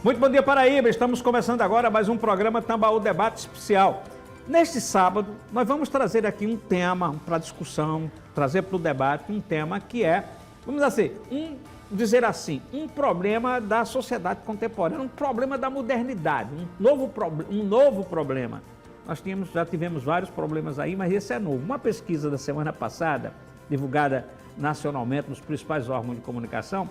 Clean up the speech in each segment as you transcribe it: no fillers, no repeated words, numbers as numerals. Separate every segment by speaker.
Speaker 1: Muito bom dia, Paraíba. Estamos começando agora mais um programa Tambaú Debate Especial. Neste sábado, nós vamos trazer aqui um tema para discussão, trazer para o debate um tema que é, vamos dizer assim, um problema da sociedade contemporânea, um problema da modernidade, um novo problema. Nós já tivemos vários problemas aí, mas esse é novo. Uma pesquisa da semana passada, divulgada nacionalmente nos principais órgãos de comunicação,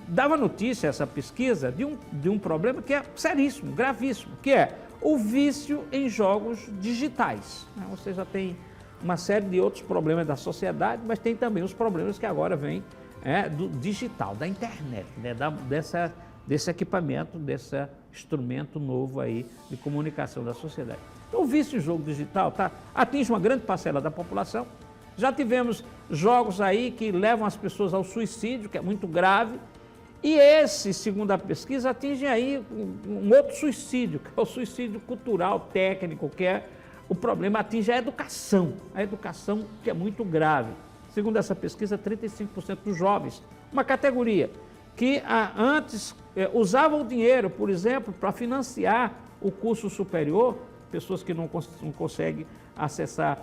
Speaker 1: dava notícia, essa pesquisa, de um problema que é seríssimo, gravíssimo, que é o vício em jogos digitais. Você já tem uma série de outros problemas da sociedade, mas tem também os problemas que agora vêm do digital, da internet, né? Desse equipamento, desse instrumento novo aí de comunicação da sociedade. Então, o vício em jogo digital atinge uma grande parcela da população. Já tivemos jogos aí que levam as pessoas ao suicídio, que é muito grave. E esse, segundo a pesquisa, atinge aí um outro suicídio, que é o suicídio cultural, técnico, que é o problema, atinge a educação que é muito grave. Segundo essa pesquisa, 35% dos jovens, uma categoria que antes usavam o dinheiro, por exemplo, para financiar o curso superior, pessoas que não conseguem acessar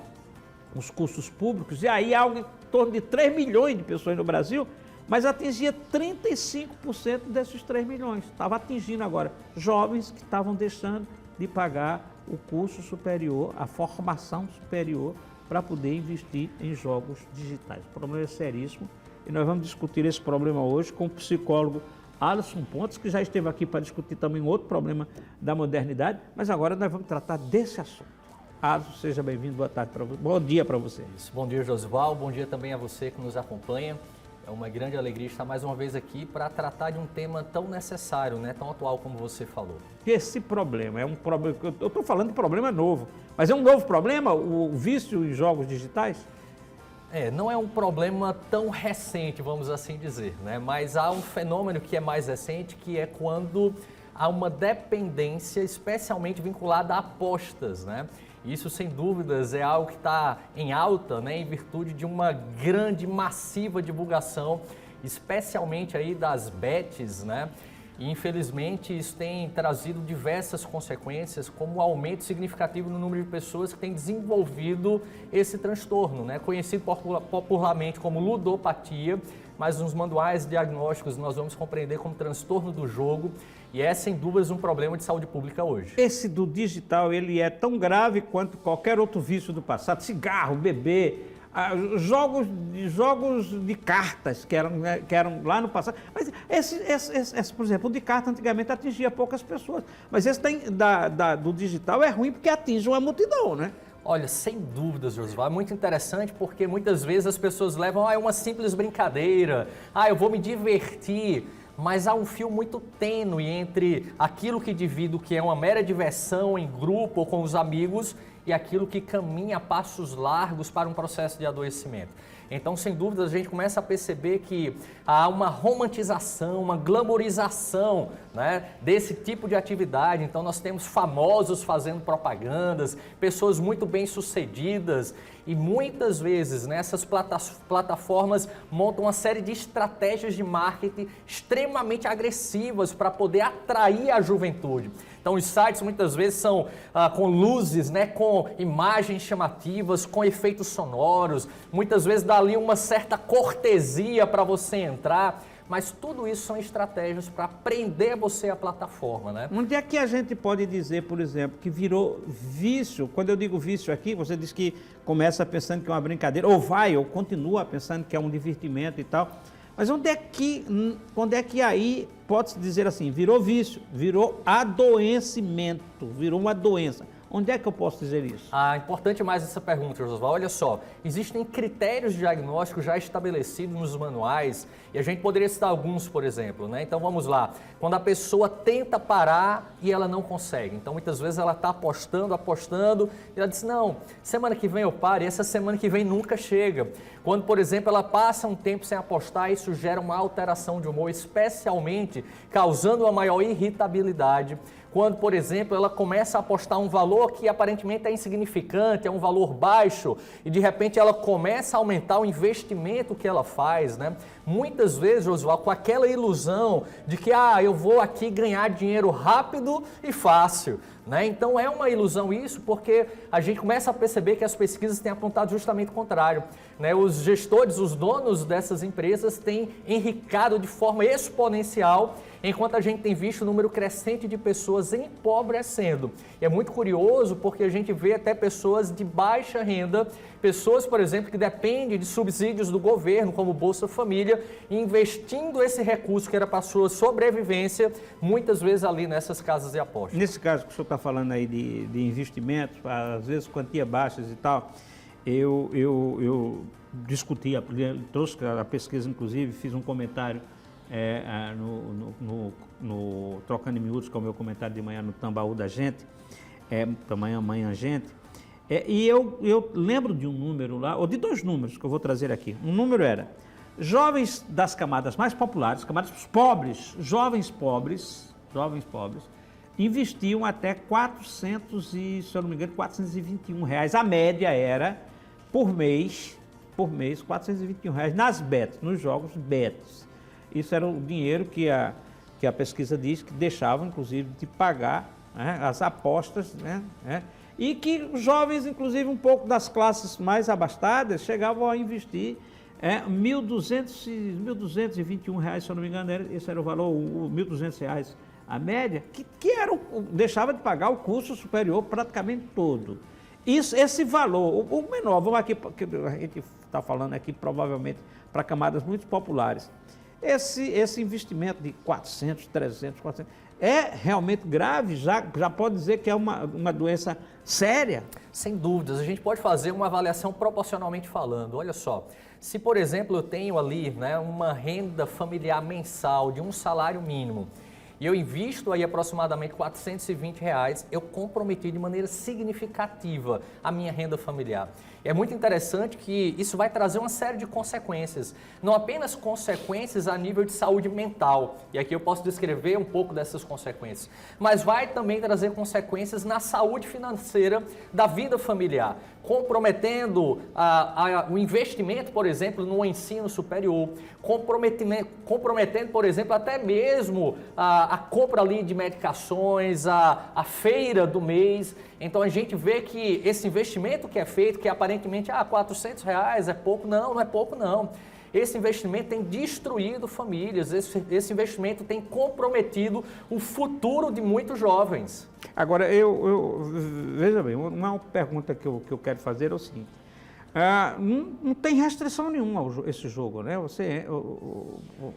Speaker 1: os cursos públicos, e aí há em torno de 3 milhões de pessoas no Brasil, mas atingia 35% desses 3 milhões. Estava atingindo agora jovens que estavam deixando de pagar o curso superior, a formação superior, para poder investir em jogos digitais. O problema é seríssimo e nós vamos discutir esse problema hoje com o psicólogo Alisson Pontes, que já esteve aqui para discutir também outro problema da modernidade, mas agora nós vamos tratar desse assunto. Alisson, seja bem-vindo, boa tarde para você. Bom dia para você.
Speaker 2: Bom dia, Josival, bom dia também a você que nos acompanha. É uma grande alegria estar mais uma vez aqui para tratar de um tema tão necessário, né? Tão atual como você falou.
Speaker 1: Esse problema é um problema, eu estou falando de problema novo, mas é um novo problema o vício em jogos digitais?
Speaker 2: Não é um problema tão recente, vamos assim dizer, né? Mas há um fenômeno que é mais recente, que é quando há uma dependência especialmente vinculada a apostas, né? Isso, sem dúvidas, é algo que está em alta, né, em virtude de uma grande, massiva divulgação, especialmente aí das bets, né? E, infelizmente, isso tem trazido diversas consequências, como o aumento significativo no número de pessoas que têm desenvolvido esse transtorno, né? Conhecido popularmente como ludopatia, mas nos manuais diagnósticos nós vamos compreender como transtorno do jogo, e é, sem dúvidas, um problema de saúde pública hoje.
Speaker 1: Esse do digital, ele é tão grave quanto qualquer outro vício do passado, cigarro, bebê, jogos de cartas que eram lá no passado. Mas esse, por exemplo, o de carta antigamente atingia poucas pessoas, mas esse do digital é ruim porque atinge uma multidão, né?
Speaker 2: Olha, sem dúvidas, Josival, é muito interessante porque muitas vezes as pessoas levam, é uma simples brincadeira, eu vou me divertir, mas há um fio muito tênue entre aquilo que divido, que é uma mera diversão em grupo ou com os amigos, e aquilo que caminha a passos largos para um processo de adoecimento. Então, sem dúvida, a gente começa a perceber que há uma romantização, uma glamorização, né, desse tipo de atividade. Então, nós temos famosos fazendo propagandas, pessoas muito bem-sucedidas, e muitas vezes nessas plataformas montam uma série de estratégias de marketing extremamente agressivas para poder atrair a juventude. Então, os sites muitas vezes são com luzes, né, com imagens chamativas, com efeitos sonoros, muitas vezes dá ali uma certa cortesia para você entrar, mas tudo isso são estratégias para prender você à plataforma, né?
Speaker 1: Onde é que a gente pode dizer, por exemplo, que virou vício? Quando eu digo vício aqui, você diz que começa pensando que é uma brincadeira, ou continua pensando que é um divertimento e tal. Mas onde é que aí pode-se dizer assim, virou vício, virou adoecimento, virou uma doença? Onde é que eu posso dizer isso?
Speaker 2: Importante mais essa pergunta, Josival. Olha só, existem critérios diagnósticos já estabelecidos nos manuais e a gente poderia citar alguns, por exemplo, né? Então vamos lá. Quando a pessoa tenta parar e ela não consegue. Então muitas vezes ela está apostando e ela diz, não, semana que vem eu paro e essa semana que vem nunca chega. Quando, por exemplo, ela passa um tempo sem apostar, isso gera uma alteração de humor, especialmente causando uma maior irritabilidade. quando, por exemplo, ela começa a apostar um valor que aparentemente é insignificante, é um valor baixo, e de repente ela começa a aumentar o investimento que ela faz, né? Muitas vezes, Josualdo, com aquela ilusão de que eu vou aqui ganhar dinheiro rápido e fácil, né? Então é uma ilusão isso, porque a gente começa a perceber que as pesquisas têm apontado justamente o contrário, né? Os gestores, os donos dessas empresas têm enricado de forma exponencial, enquanto a gente tem visto o número crescente de pessoas empobrecendo. E é muito curioso porque a gente vê até pessoas de baixa renda, pessoas, por exemplo, que dependem de subsídios do governo, como Bolsa Família, investindo esse recurso que era para a sua sobrevivência, muitas vezes ali nessas casas de apostas.
Speaker 1: Nesse caso que o senhor está falando aí de investimentos, às vezes quantia baixas e tal, eu discuti, trouxe a pesquisa, inclusive, fiz um comentário no Trocando em Miúdos, que é o meu comentário de manhã no Tambaú da Gente, Manhã Gente, e eu lembro de um número lá, ou de dois números que eu vou trazer aqui. Um número era, jovens das camadas mais populares, camadas pobres, jovens pobres, investiam até 421 reais, a média era, por mês, 421 reais nas bets, nos jogos bets. Isso era o dinheiro que a pesquisa diz que deixavam, inclusive, de pagar, né, as apostas, né, e que os jovens, inclusive, um pouco das classes mais abastadas, chegavam a investir R$1.221, se eu não me engano, esse era o valor, R$1.200 a média, que deixava de pagar o curso superior praticamente todo. Esse valor, o menor, vamos aqui, que a gente está falando aqui provavelmente para camadas muito populares, esse investimento de 400, 300, 400, é realmente grave? Já pode dizer que é uma doença séria?
Speaker 2: Sem dúvidas, a gente pode fazer uma avaliação proporcionalmente falando. Olha só, se por exemplo eu tenho ali, né, uma renda familiar mensal de um salário mínimo, e eu invisto aí aproximadamente R$420, eu comprometi de maneira significativa a minha renda familiar. É muito interessante que isso vai trazer uma série de consequências, não apenas consequências a nível de saúde mental, e aqui eu posso descrever um pouco dessas consequências, mas vai também trazer consequências na saúde financeira da vida familiar, comprometendo o investimento, por exemplo, no ensino superior, comprometendo, por exemplo, até mesmo a compra ali de medicações, a feira do mês. Então a gente vê que esse investimento que é feito, que aparentemente R$400 é pouco, não é pouco não. Esse investimento tem destruído famílias, esse investimento tem comprometido o futuro de muitos jovens.
Speaker 1: Agora, veja bem, uma pergunta que eu quero fazer é o seguinte, não tem restrição nenhuma esse jogo, né?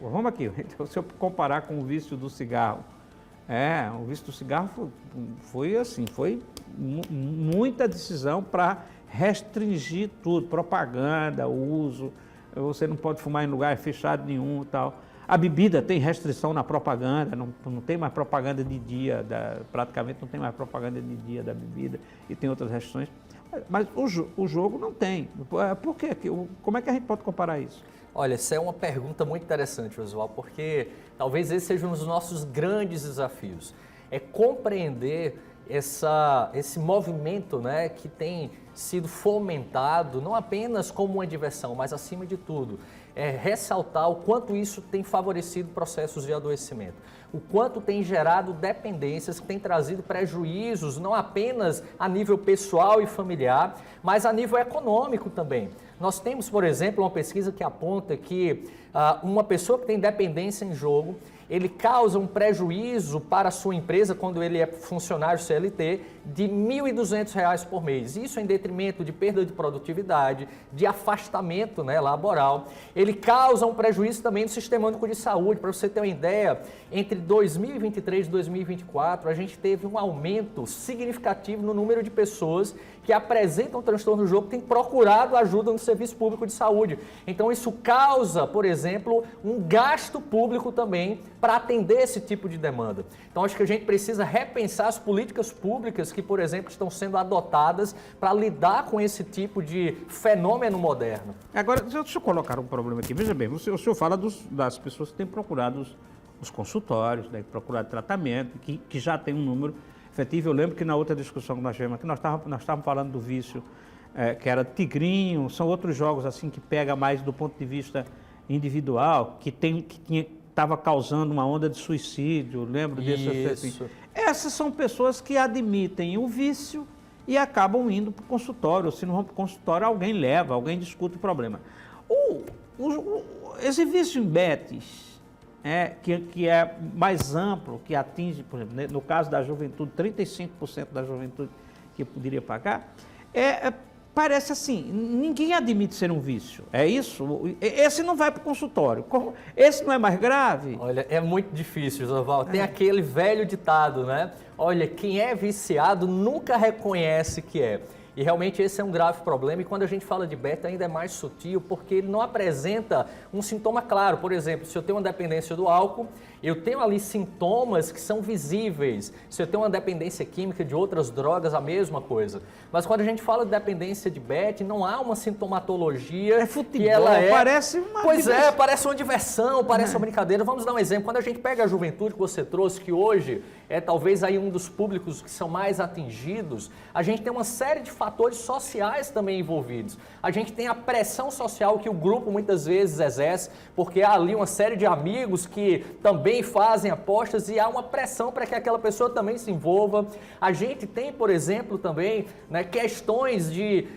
Speaker 1: Vamos aqui, se eu comparar com o vício do cigarro, o vício do cigarro foi assim, foi muita decisão para restringir tudo, propaganda, uso, você não pode fumar em lugar fechado nenhum e tal. A bebida tem restrição na propaganda, não tem mais propaganda de dia, praticamente não tem mais propaganda de dia da bebida e tem outras restrições. Mas o jogo não tem. Por quê? Como é que a gente pode comparar isso?
Speaker 2: Olha, essa é uma pergunta muito interessante, Josualdo, porque talvez esse seja um dos nossos grandes desafios. É compreender esse movimento, né, que tem sido fomentado, não apenas como uma diversão, mas acima de tudo, ressaltar o quanto isso tem favorecido processos de adoecimento, o quanto tem gerado dependências, que tem trazido prejuízos, não apenas a nível pessoal e familiar, mas a nível econômico também. Nós temos, por exemplo, uma pesquisa que aponta que uma pessoa que tem dependência em jogo, ele causa um prejuízo para a sua empresa, quando ele é funcionário CLT, de R$ 1.200 por mês. Isso em detrimento de perda de produtividade, de afastamento, né, laboral. Ele causa um prejuízo também no Sistema Único de Saúde. Para você ter uma ideia, entre 2023 e 2024, a gente teve um aumento significativo no número de pessoas que apresentam transtorno do jogo, que têm procurado ajuda no Serviço Público de Saúde. Então isso causa, por exemplo, um gasto público também para atender esse tipo de demanda. Então acho que a gente precisa repensar as políticas públicas que, por exemplo, estão sendo adotadas para lidar com esse tipo de fenômeno moderno.
Speaker 1: Agora, deixa eu colocar um problema aqui. Veja bem, o senhor fala das pessoas que têm procurado os consultórios, né, procurar tratamento, que já tem um número efetivo. Eu lembro que na outra discussão que nós tivemos aqui, nós estávamos falando do vício, que era Tigrinho, são outros jogos assim que pega mais do ponto de vista individual, que estava causando uma onda de suicídio, lembro disso?
Speaker 2: Isso.
Speaker 1: Essas são pessoas que admitem o vício e acabam indo para o consultório, ou se não vão para o consultório, alguém leva, alguém discute o problema. Esse vício em betes, que é mais amplo, que atinge, por exemplo, no caso da juventude, 35% da juventude que poderia pagar, parece assim, ninguém admite ser um vício, é isso? Esse não vai para o consultório, esse não é mais grave?
Speaker 2: Olha, é muito difícil, Josval. Tem aquele velho ditado, né? Olha, quem é viciado nunca reconhece que é. E realmente esse é um grave problema, e quando a gente fala de beta ainda é mais sutil, porque ele não apresenta um sintoma claro. Por exemplo, se eu tenho uma dependência do álcool, eu tenho ali sintomas que são visíveis. Se eu tenho uma dependência química de outras drogas, a mesma coisa. Mas quando a gente fala de dependência de beta, não há uma sintomatologia.
Speaker 1: É futebol, parece uma
Speaker 2: diversão. Parece uma diversão, parece uma brincadeira. Vamos dar um exemplo. Quando a gente pega a juventude que você trouxe, que hoje é talvez aí um dos públicos que são mais atingidos, a gente tem uma série de fatores sociais também envolvidos. A gente tem a pressão social que o grupo muitas vezes exerce, porque há ali uma série de amigos que também fazem apostas e há uma pressão para que aquela pessoa também se envolva. A gente tem, por exemplo, também, né, questões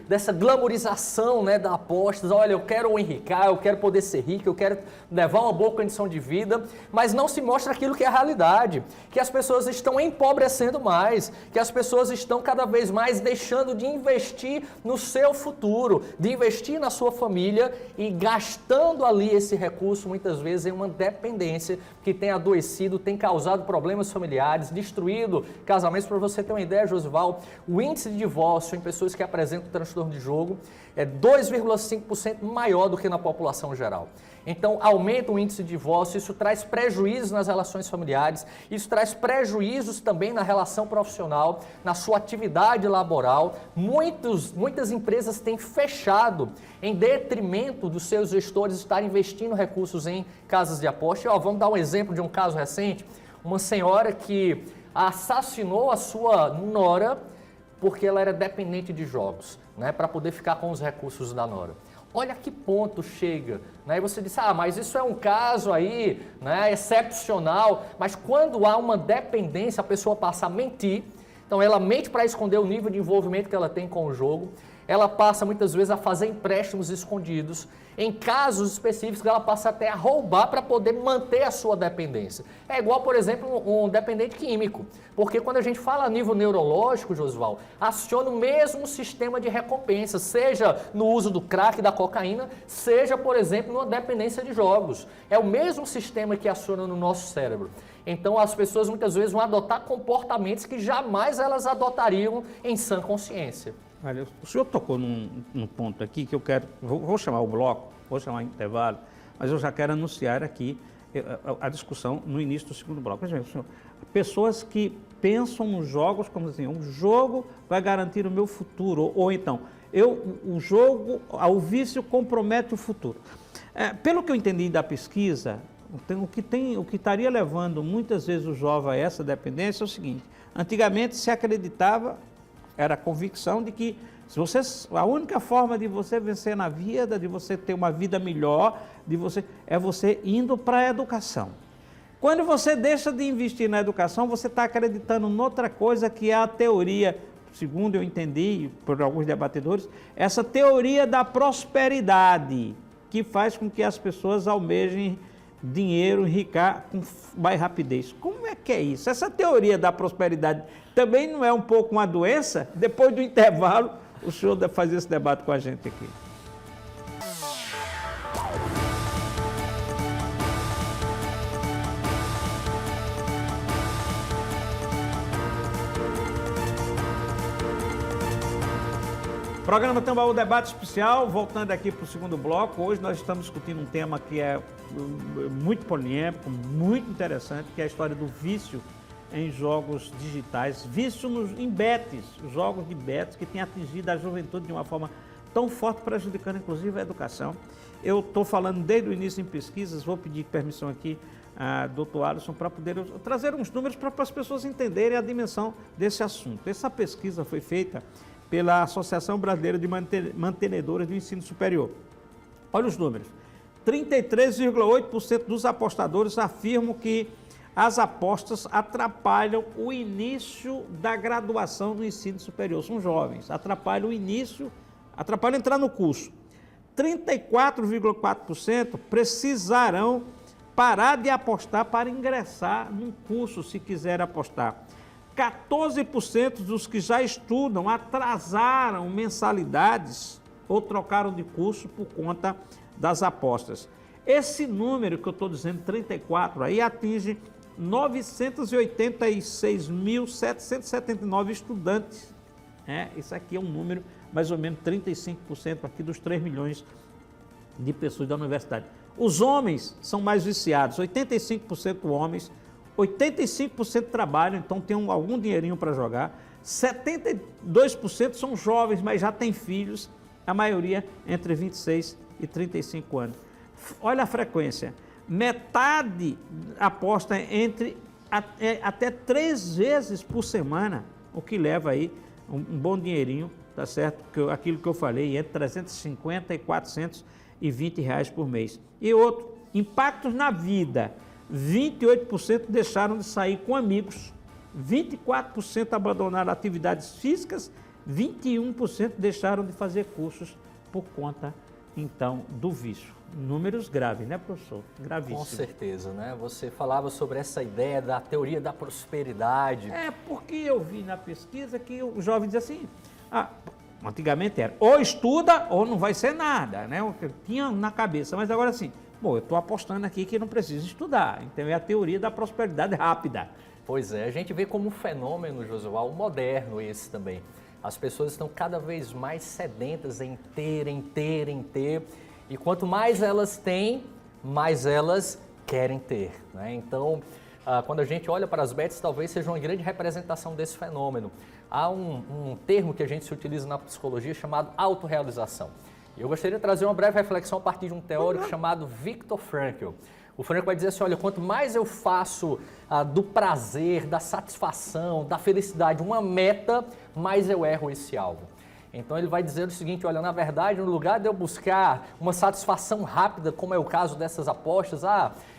Speaker 2: dessa glamorização, né, da apostas. Olha, eu quero enricar, eu quero poder ser rico, eu quero levar uma boa condição de vida, mas não se mostra aquilo que é a realidade, que as pessoas estão empobrecendo mais, que as pessoas estão cada vez mais deixando de investir no seu futuro, de investir na sua família e gastando ali esse recurso muitas vezes em uma dependência que tem adoecido, tem causado problemas familiares, destruído casamentos. Para você ter uma ideia, Josival, o índice de divórcio em pessoas que apresentam transtorno de jogo é 2,5% maior do que na população geral. Então, aumenta o índice de divórcio, isso traz prejuízos nas relações familiares, isso traz prejuízos também na relação profissional, na sua atividade laboral. Muitas empresas têm fechado em detrimento dos seus gestores estarem investindo recursos em casas de aposta. E, vamos dar um exemplo de um caso recente, uma senhora que assassinou a sua nora porque ela era dependente de jogos, né, para poder ficar com os recursos da nora. Olha que ponto chega, né? E você diz, mas isso é um caso aí, né, excepcional, mas quando há uma dependência, a pessoa passa a mentir, então ela mente para esconder o nível de envolvimento que ela tem com o jogo, ela passa muitas vezes a fazer empréstimos escondidos, em casos específicos ela passa até a roubar para poder manter a sua dependência. É igual, por exemplo, um dependente químico, porque quando a gente fala a nível neurológico, Josval, aciona o mesmo sistema de recompensa, seja no uso do crack, da cocaína, seja, por exemplo, numa dependência de jogos. É o mesmo sistema que aciona no nosso cérebro. Então as pessoas muitas vezes vão adotar comportamentos que jamais elas adotariam em sã consciência.
Speaker 1: Olha, o senhor tocou num ponto aqui que eu quero, vou chamar o bloco, vou chamar o intervalo, mas eu já quero anunciar aqui a discussão no início do segundo bloco. Veja, senhor, pessoas que pensam nos jogos como assim, um jogo vai garantir o meu futuro, ou então, o vício compromete o futuro. Pelo que eu entendi da pesquisa, o que estaria levando muitas vezes o jovem a essa dependência é o seguinte: antigamente se acreditava, era a convicção de que a única forma de você vencer na vida, de você ter uma vida melhor, é você indo para a educação. Quando você deixa de investir na educação, você está acreditando noutra coisa, que é a teoria, segundo eu entendi por alguns debatedores, essa teoria da prosperidade, que faz com que as pessoas almejem dinheiro, enriquecer com mais rapidez. Como é que é isso? Essa teoria da prosperidade também não é um pouco uma doença? Depois do intervalo, o senhor deve fazer esse debate com a gente aqui. Programa Tambaú Debate Especial, voltando aqui para o segundo bloco. Hoje nós estamos discutindo um tema que é muito polêmico, muito interessante, que é a história do vício em jogos digitais, vício em betes, jogos de betes que tem atingido a juventude de uma forma tão forte, prejudicando inclusive a educação. Eu estou falando desde o início em pesquisas, vou pedir permissão aqui Dr. Alisson, para poder trazer uns números para as pessoas entenderem a dimensão desse assunto. Essa pesquisa foi feita pela Associação Brasileira de Mantenedores do Ensino Superior. Olha os números. 33,8% dos apostadores afirmam que as apostas atrapalham o início da graduação do ensino superior. São jovens, atrapalham o início, atrapalham entrar no curso. 34,4% precisarão parar de apostar para ingressar num curso, se quiser apostar. 14% dos que já estudam atrasaram mensalidades ou trocaram de curso por conta das apostas. Esse número que eu estou dizendo, 34, aí atinge 986.779 estudantes. Isso aqui é um número, mais ou menos 35% aqui dos 3 milhões de pessoas da universidade. Os homens são mais viciados, 85% homens, 85% trabalham, então tem algum dinheirinho para jogar, 72% são jovens, mas já têm filhos, a maioria entre 26 e 35 anos. Olha a frequência, metade aposta até 3 vezes por semana, o que leva aí um bom dinheirinho, tá certo? Aquilo que eu falei, entre 350 e 420 reais por mês. E outro, impactos na vida, 28% deixaram de sair com amigos, 24% abandonaram atividades físicas, 21% deixaram de fazer cursos por conta, então, do vício. Números graves, né, professor? Gravíssimo.
Speaker 2: Com certeza, né? Você falava sobre essa ideia da teoria da prosperidade.
Speaker 1: Porque eu vi na pesquisa que o jovem diz assim, antigamente era, ou estuda ou não vai ser nada, né? Eu tinha na cabeça, mas agora assim, eu estou apostando aqui que não precisa estudar. Então é a teoria da prosperidade rápida.
Speaker 2: Pois é, a gente vê como um fenômeno, Josual, moderno esse também. As pessoas estão cada vez mais sedentas em ter. E quanto mais elas têm, mais elas querem ter, né? Então, quando a gente olha para as bets, talvez seja uma grande representação desse fenômeno. Há um termo que a gente se utiliza na psicologia chamado autorrealização. E eu gostaria de trazer uma breve reflexão a partir de um teórico chamado Viktor Frankl. O Frankl vai dizer assim, olha, quanto mais eu faço do prazer, da satisfação, da felicidade uma meta, mais eu erro esse alvo. Então ele vai dizer o seguinte, olha, na verdade, no lugar de eu buscar uma satisfação rápida, como é o caso dessas apostas,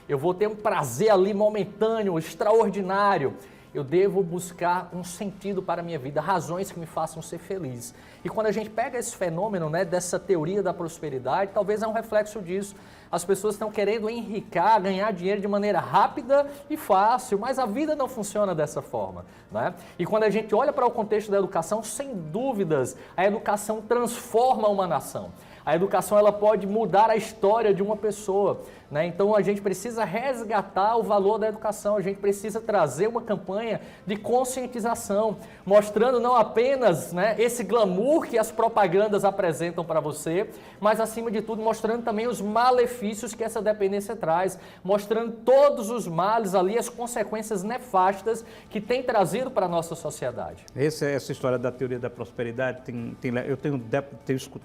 Speaker 2: eu vou ter um prazer ali momentâneo, extraordinário, eu devo buscar um sentido para a minha vida, razões que me façam ser feliz. E quando a gente pega esse fenômeno, né, dessa teoria da prosperidade, talvez é um reflexo disso. As pessoas estão querendo enricar, ganhar dinheiro de maneira rápida e fácil, mas a vida não funciona dessa forma, né? E quando a gente olha para o contexto da educação, sem dúvidas, a educação transforma uma nação. A educação ela pode mudar a história de uma pessoa, né? Então a gente precisa resgatar o valor da educação, a gente precisa trazer uma campanha de conscientização, mostrando não apenas, né, esse glamour que as propagandas apresentam para você, mas acima de tudo mostrando também os malefícios que essa dependência traz, mostrando todos os males ali, as consequências nefastas que tem trazido para a nossa sociedade.
Speaker 1: Essa história da teoria da prosperidade, eu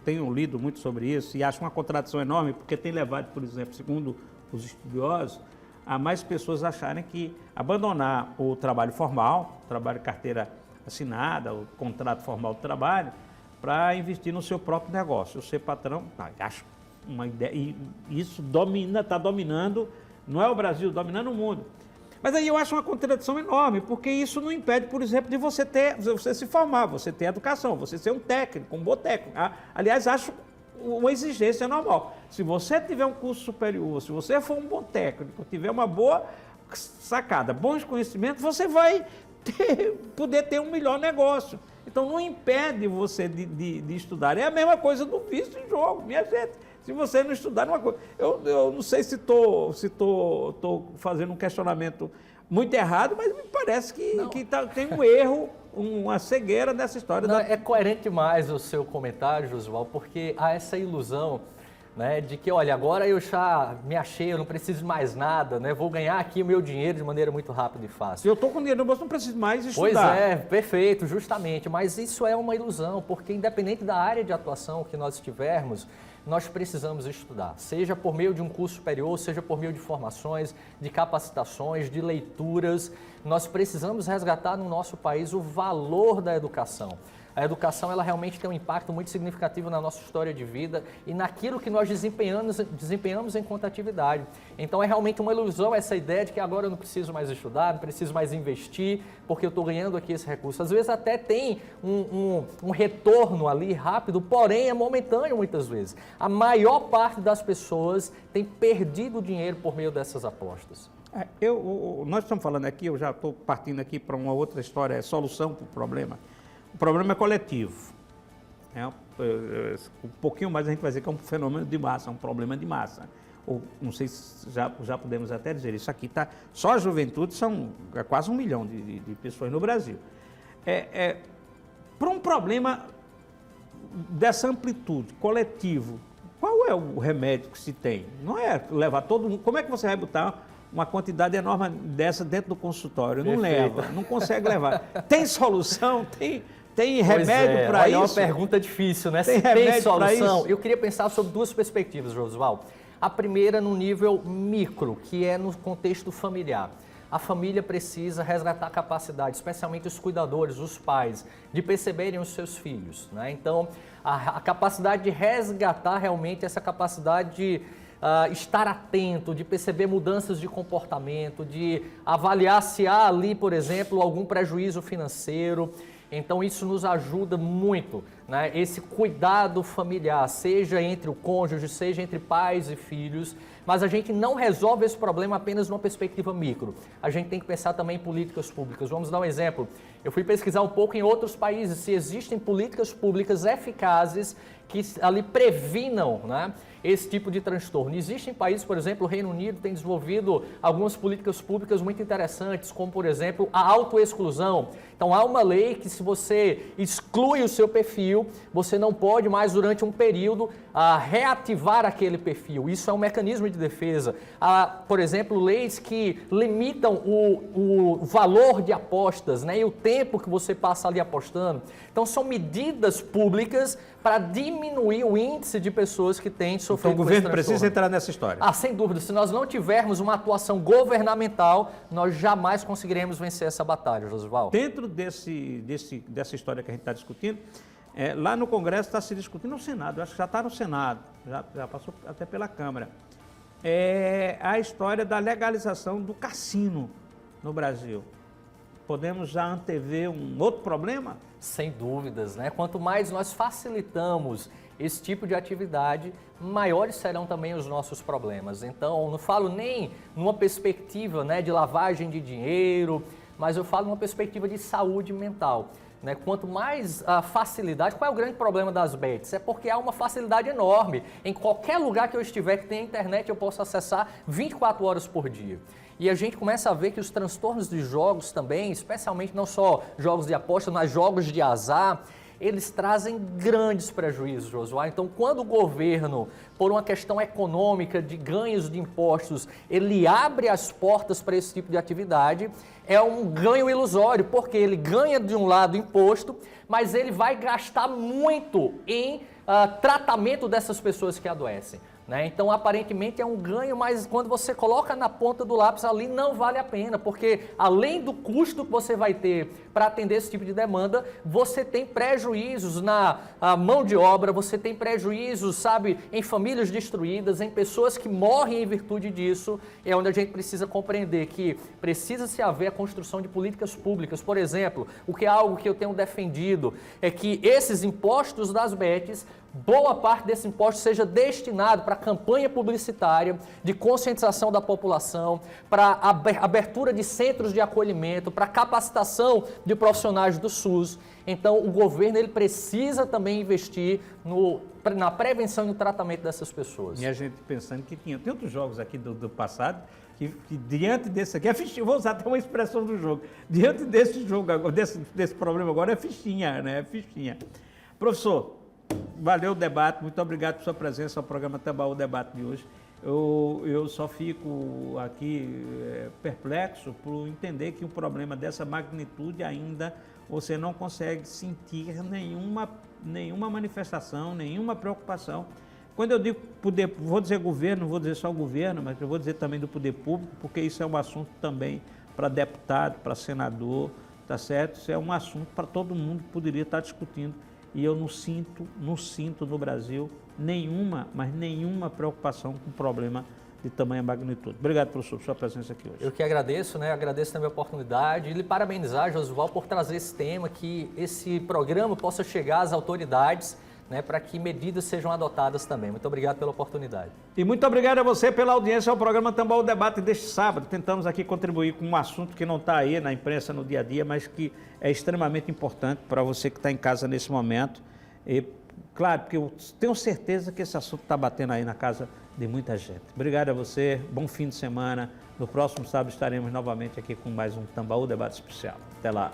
Speaker 1: tenho lido muito sobre isso e acho uma contradição enorme, porque tem levado, por exemplo, segundo os estudiosos, a mais pessoas acharem que abandonar o trabalho formal, trabalho de carteira assinada, o contrato formal de trabalho, para investir no seu próprio negócio. Eu ser patrão, acho uma ideia, e isso está dominando, não é o Brasil, dominando o mundo. Mas aí eu acho uma contradição enorme, porque isso não impede, por exemplo, de você se formar, você ter educação, você ser um técnico, um bom técnico. Aliás, acho uma exigência normal. Se você tiver um curso superior, se você for um bom técnico, tiver uma boa sacada, bons conhecimentos, você vai poder ter um melhor negócio. Então não impede você de estudar. É a mesma coisa do vício em jogo, minha gente. Se você não estudar, uma coisa. Eu não sei se estou fazendo um questionamento muito errado, mas me parece que tem um erro, uma cegueira nessa história.
Speaker 2: É coerente demais o seu comentário, Josual, porque há essa ilusão, né, de que, olha, agora eu já me achei, eu não preciso de mais nada, né, vou ganhar aqui o meu dinheiro de maneira muito rápida e fácil.
Speaker 1: Se eu estou com dinheiro no bolso, não preciso mais estudar.
Speaker 2: Pois é, perfeito, justamente, mas isso é uma ilusão, porque independente da área de atuação que nós estivermos, nós precisamos estudar, seja por meio de um curso superior, seja por meio de formações, de capacitações, de leituras. Nós precisamos resgatar no nosso país o valor da educação. A educação, ela realmente tem um impacto muito significativo na nossa história de vida e naquilo que nós desempenhamos enquanto atividade. Então é realmente uma ilusão essa ideia de que agora eu não preciso mais estudar, não preciso mais investir, porque eu estou ganhando aqui esse recurso. Às vezes até tem um retorno ali rápido, porém é momentâneo muitas vezes. A maior parte das pessoas tem perdido dinheiro por meio dessas apostas.
Speaker 1: Nós estamos falando aqui, eu já estou partindo aqui para uma outra história, solução para o problema. O problema é coletivo. Um pouquinho mais a gente vai dizer que é um fenômeno de massa, um problema de massa. Ou, não sei se já podemos até dizer, isso aqui está... Só a juventude são quase 1 milhão de pessoas no Brasil. Para um problema dessa amplitude, coletivo, qual é o remédio que se tem? Não é levar todo mundo... Como é que você vai botar uma quantidade enorme dessa dentro do consultório? Não leva, não consegue levar. Tem solução? Tem remédio para isso?
Speaker 2: É uma pergunta difícil, né?
Speaker 1: Tem
Speaker 2: solução? Eu queria pensar sobre 2 perspectivas, Josival. A primeira no nível micro, que é no contexto familiar. A família precisa resgatar a capacidade, especialmente os cuidadores, os pais, de perceberem os seus filhos, né? Então, a capacidade de resgatar realmente essa capacidade de estar atento, de perceber mudanças de comportamento, de avaliar se há ali, por exemplo, algum prejuízo financeiro. Então isso nos ajuda muito, né? Esse cuidado familiar, seja entre o cônjuge, seja entre pais e filhos, mas a gente não resolve esse problema apenas numa perspectiva micro. A gente tem que pensar também em políticas públicas. Vamos dar um exemplo. Eu fui pesquisar um pouco em outros países se existem políticas públicas eficazes que ali previnam, né, esse tipo de transtorno. Existem países, por exemplo, o Reino Unido tem desenvolvido algumas políticas públicas muito interessantes, como, por exemplo, a autoexclusão. Então, há uma lei que, se você exclui o seu perfil, você não pode mais, durante um período, reativar aquele perfil. Isso é um mecanismo de defesa. Há, por exemplo, leis que limitam o valor de apostas, né, e o tempo que você passa ali apostando. Então, são medidas públicas para diminuir o índice de pessoas que têm sofrido.
Speaker 1: Então, o governo precisa entrar nessa história.
Speaker 2: Sem dúvida. Se nós não tivermos uma atuação governamental, nós jamais conseguiremos vencer essa batalha, Josival.
Speaker 1: Dentro dessa história que a gente está discutindo, lá no Congresso está se discutindo, no Senado, acho que já está no Senado, já passou até pela Câmara, a história da legalização do cassino no Brasil. Podemos já antever um outro problema?
Speaker 2: Sem dúvidas, né? Quanto mais nós facilitamos esse tipo de atividade, maiores serão também os nossos problemas. Então, não falo nem numa perspectiva, né, de lavagem de dinheiro, mas eu falo numa perspectiva de saúde mental. Né? Quanto mais facilidade, qual é o grande problema das bets? É porque há uma facilidade enorme. Em qualquer lugar que eu estiver que tenha internet, eu posso acessar 24 horas por dia. E a gente começa a ver que os transtornos de jogos também, especialmente não só jogos de aposta, mas jogos de azar, eles trazem grandes prejuízos, Josué. Então, quando o governo, por uma questão econômica de ganhos de impostos, ele abre as portas para esse tipo de atividade, é um ganho ilusório, porque ele ganha de um lado imposto, mas ele vai gastar muito em tratamento dessas pessoas que adoecem. Né? Então, aparentemente é um ganho, mas quando você coloca na ponta do lápis ali, não vale a pena, porque além do custo que você vai ter para atender esse tipo de demanda, você tem prejuízos na mão de obra, você tem prejuízos, sabe, em famílias destruídas, em pessoas que morrem em virtude disso. É onde a gente precisa compreender que precisa-se haver a construção de políticas públicas. Por exemplo, o que é algo que eu tenho defendido é que esses impostos das bets, boa parte desse imposto seja destinado para campanha publicitária, de conscientização da população, para abertura de centros de acolhimento, para capacitação de profissionais do SUS. Então, o governo ele precisa também investir na prevenção e no tratamento dessas pessoas.
Speaker 1: E a gente pensando que tem outros jogos aqui do passado que diante desse aqui, é fichinha, vou usar até uma expressão do jogo, diante desse jogo, desse problema agora é fichinha, né? É fichinha. Professor, valeu o debate, muito obrigado por sua presença ao programa Tambaú Debate de hoje. Eu só fico aqui perplexo por entender que um problema dessa magnitude ainda você não consegue sentir nenhuma manifestação, nenhuma preocupação Quando eu digo poder, vou dizer governo, não vou dizer só o governo, mas eu vou dizer também do poder público, porque isso é um assunto também para deputado, para senador, tá certo? Isso é um assunto para todo mundo que poderia estar discutindo. E eu não sinto no Brasil nenhuma, mas nenhuma preocupação com o problema de tamanha magnitude. Obrigado pela sua presença aqui hoje.
Speaker 2: Eu que agradeço, né? Agradeço também a oportunidade e lhe parabenizar, Josival, por trazer esse tema, que esse programa possa chegar às autoridades, né, para que medidas sejam adotadas também. Muito obrigado pela oportunidade.
Speaker 1: E muito obrigado a você pela audiência ao programa Tambaú Debate deste sábado. Tentamos aqui contribuir com um assunto que não está aí na imprensa no dia a dia, mas que é extremamente importante para você que está em casa nesse momento. E, claro, porque eu tenho certeza que esse assunto está batendo aí na casa de muita gente. Obrigado a você, bom fim de semana. No próximo sábado estaremos novamente aqui com mais um Tambaú Debate Especial. Até lá.